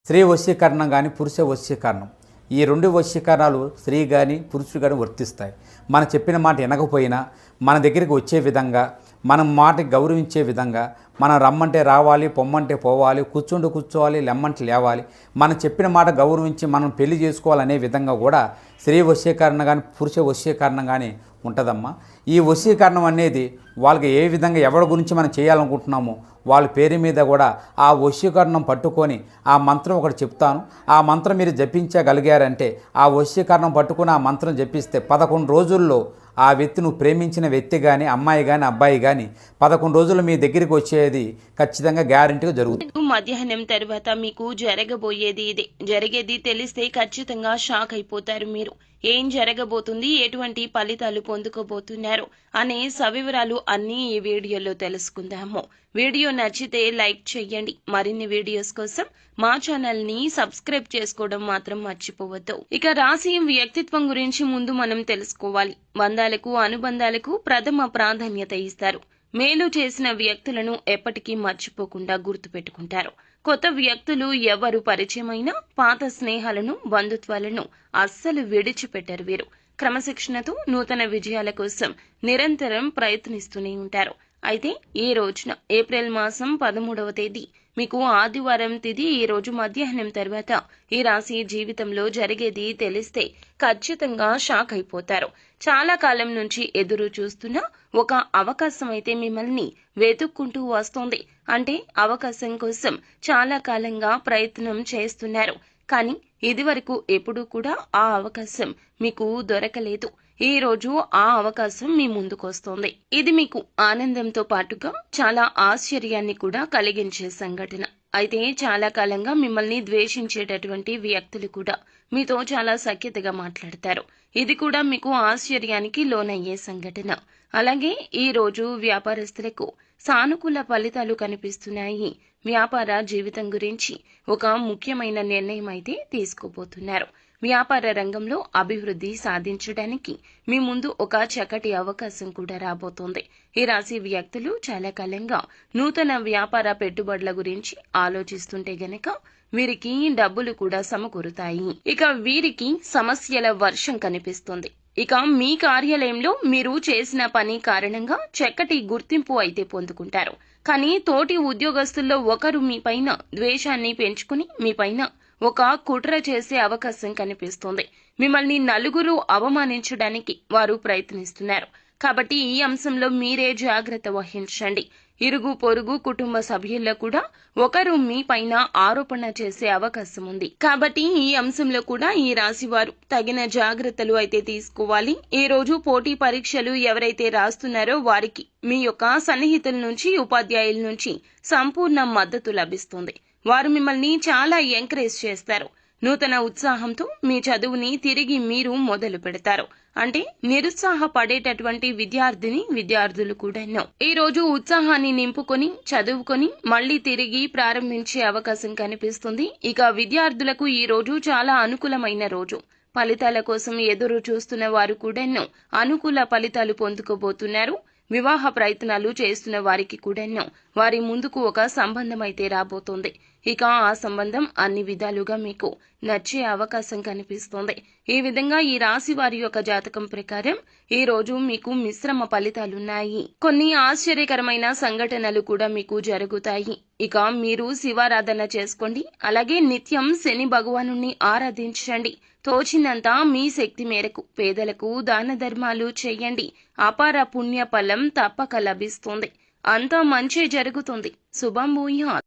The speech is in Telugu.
స్త్రీ వశీకరణం కానీ పురుష వశీకరణం, ఈ రెండు వశీకరణాలు స్త్రీ కానీ పురుషుడు కానీ వర్తిస్తాయి. మనం చెప్పిన మాట వినకపోయినా మన దగ్గరికి వచ్చే విధంగా, మనం మాటకి గౌరవించే విధంగా, మనం రమ్మంటే రావాలి, పొమ్మంటే పోవాలి, కూర్చుంటూ కూర్చోవాలి, లెమ్మంటే లేవాలి, మనం చెప్పిన మాట గౌరవించి మనం పెళ్లి చేసుకోవాలనే విధంగా కూడా స్త్రీ వశీకరణ కానీ పురుష వశీకరణం కానీ ఉంటుందమ్మా. ఈ వశీకరణం అనేది వాళ్ళకి ఏ విధంగా ఎవరి గురించి మనం చేయాలనుకుంటున్నామో వాళ్ళ పేరు మీద కూడా ఆ వశీకరణం పట్టుకొని ఆ మంత్రం ఒకటి చెప్తాను. ఆ మంత్రం మీరు జపించగలిగారంటే ఆ వశీకరణం పట్టుకొని ఆ మంత్రం జపిస్తే 11 రోజుల్లో ఆ వ్యక్తి, నువ్వు ప్రేమించిన వ్యక్తి కానీ అమ్మాయి కానీ అబ్బాయి కానీ 11 రోజులు మీ దగ్గరికి వచ్చేది ఖచ్చితంగా గ్యారెంటీగా జరుగుతుంది. మధ్యాహ్నం తర్వాత మీకు జరగబోయేది ఇదే. జరిగేది తెలిస్తే ఖచ్చితంగా షాక్ అయిపోతారు మీరు. ఏం జరగబోతుంది, ఎటువంటి ఫలితాలు పొందుకోబోతున్నారు అనే సవివరాలు అన్నీ ఈ వీడియోలో తెలుసుకుందాము. వీడియో నచ్చితే లైక్ చేయండి. మరిన్ని వీడియోస్ కోసం మా ఛానల్ ని సబ్స్క్రైబ్ చేసుకోవడం మాత్రం మర్చిపోవద్దు. ఇక రాశి వ్యక్తిత్వం గురించి ముందు మనం తెలుసుకోవాలి. బంధాలకు అనుబంధాలకు ప్రథమ ప్రాధాన్యత ఇస్తారు. మేలు చేసిన వ్యక్తులను ఎప్పటికీ మర్చిపోకుండా గుర్తుపెట్టుకుంటారు. కొత్త వ్యక్తులు ఎవరు పరిచయమైనా పాత స్నేహాలను, బంధుత్వాలను అస్సలు విడిచిపెట్టరు వీరు. క్రమశిక్షణతో నూతన విజయాల కోసం నిరంతరం ప్రయత్నిస్తూనే ఉంటారు. అయితే ఈ రోజున ఏప్రిల్ మాసం 13వ తేదీ మీకు ఆదివారం తిథి. ఈ రోజు మధ్యాహ్నం తర్వాత ఈ రాశి జీవితంలో జరిగేది తెలిస్తే ఖచ్చితంగా షాక్ అయిపోతారు. చాలా కాలం నుంచి ఎదురు చూస్తున్న ఒక అవకాశం అయితే మిమ్మల్ని వెతుక్కుంటూ వస్తోంది. అంటే అవకాశం కోసం చాలా కాలంగా ప్రయత్నం చేస్తున్నారు. కానీ ఇదివరకు ఎప్పుడూ కూడా ఆ అవకాశం మీకు దొరకలేదు. ఈ రోజు ఆ అవకాశం మీ ముందుకొస్తోంది. ఇది మీకు ఆనందంతో పాటుగా చాలా ఆశ్చర్యాన్ని కూడా కలిగించే సంఘటన. అయితే చాలా కాలంగా మిమ్మల్ని ద్వేషించేటటువంటి వ్యక్తులు కూడా మీతో చాలా సఖ్యతగా మాట్లాడతారు. ఇది కూడా మీకు ఆశ్చర్యానికి లోనయ్యే సంఘటన. అలాగే ఈ రోజు వ్యాపారస్తులకు సానుకూల ఫలితాలు కనిపిస్తున్నాయి. వ్యాపార జీవితం గురించి ఒక ముఖ్యమైన నిర్ణయం అయితే తీసుకోబోతున్నారు. వ్యాపార రంగంలో అభివృద్ధి సాధించడానికి మీ ముందు ఒక చక్కటి అవకాశం కూడా రాబోతోంది. ఈ రాశి వ్యక్తులు చాలా కాలంగా నూతన వ్యాపార పెట్టుబడుల గురించి ఆలోచిస్తుంటే గనక వీరికి డబ్బులు కూడా సమకూరుతాయి. ఇక వీరికి సమస్యల వర్షం కనిపిస్తుంది. ఇక మీ కార్యాలయంలో మీరు చేసిన పని కారణంగా చక్కటి గుర్తింపు అయితే పొందుకుంటారు. కానీ తోటి ఉద్యోగస్తుల్లో ఒకరు మీ పైన ద్వేషాన్ని పెంచుకుని మీ పైన ఒక కుట్ర చేసే అవకాశం కనిపిస్తోంది. మిమ్మల్ని నలుగురు అవమానించడానికి వారు ప్రయత్నిస్తున్నారు. కాబట్టి ఈ అంశంలో మీరే జాగ్రత్త వహించండి. ఇరుగు పొరుగు కుటుంబ సభ్యుల్లో కూడా ఒకరు మీ పైన ఆరోపణ చేసే అవకాశం ఉంది. కాబట్టి ఈ అంశంలో కూడా ఈ రాశి వారు తగిన జాగ్రత్తలు అయితే తీసుకోవాలి. ఈ రోజు పోటీ పరీక్షలు ఎవరైతే రాస్తున్నారో వారికి మీ యొక్క సన్నిహితుల నుంచి, ఉపాధ్యాయుల నుంచి సంపూర్ణ మద్దతు లభిస్తుంది. వారు మిమ్మల్ని చాలా ఎంకరేజ్ చేస్తారు. నూతన ఉత్సాహంతో మీ చదువుని తిరిగి మీరు మొదలు పెడతారు. అంటే నిరుత్సాహపడేటటువంటి విద్యార్థులు కూడా ఈ రోజు ఉత్సాహాన్ని నింపుకొని చదువుకొని మళ్లీ తిరిగి ప్రారంభించే అవకాశం కనిపిస్తుంది. ఇక విద్యార్థులకు ఈ రోజు చాలా అనుకూలమైన రోజు. ఫలితాల కోసం ఎదురు చూస్తున్న వారు కూడా అనుకూల ఫలితాలు పొందుకోబోతున్నారు. వివాహ ప్రయత్నాలు చేస్తున్న వారికి కూడా వారి ముందుకు ఒక సంబంధం అయితే రాబోతోంది. ఇక ఆ సంబంధం అన్ని విధాలుగా మీకు నచ్చే అవకాశం కనిపిస్తోంది. ఈ విధంగా ఈ రాశి వారి యొక్క జాతకం ప్రకారం ఈ రోజు మీకు మిశ్రమ ఫలితాలున్నాయి. కొన్ని ఆశ్చర్యకరమైన సంఘటనలు కూడా మీకు జరుగుతాయి. ఇక మీరు శివారాధన చేసుకోండి. అలాగే నిత్యం శని భగవానుని ఆరాధించండి. తోచినంత మీ శక్తి మేరకు పేదలకు దాన ధర్మాలు చేయండి. అపార పుణ్య ఫలం తప్పక లభిస్తుంది. అంతా మంచి జరుగుతుంది. శుభం భూయాత్.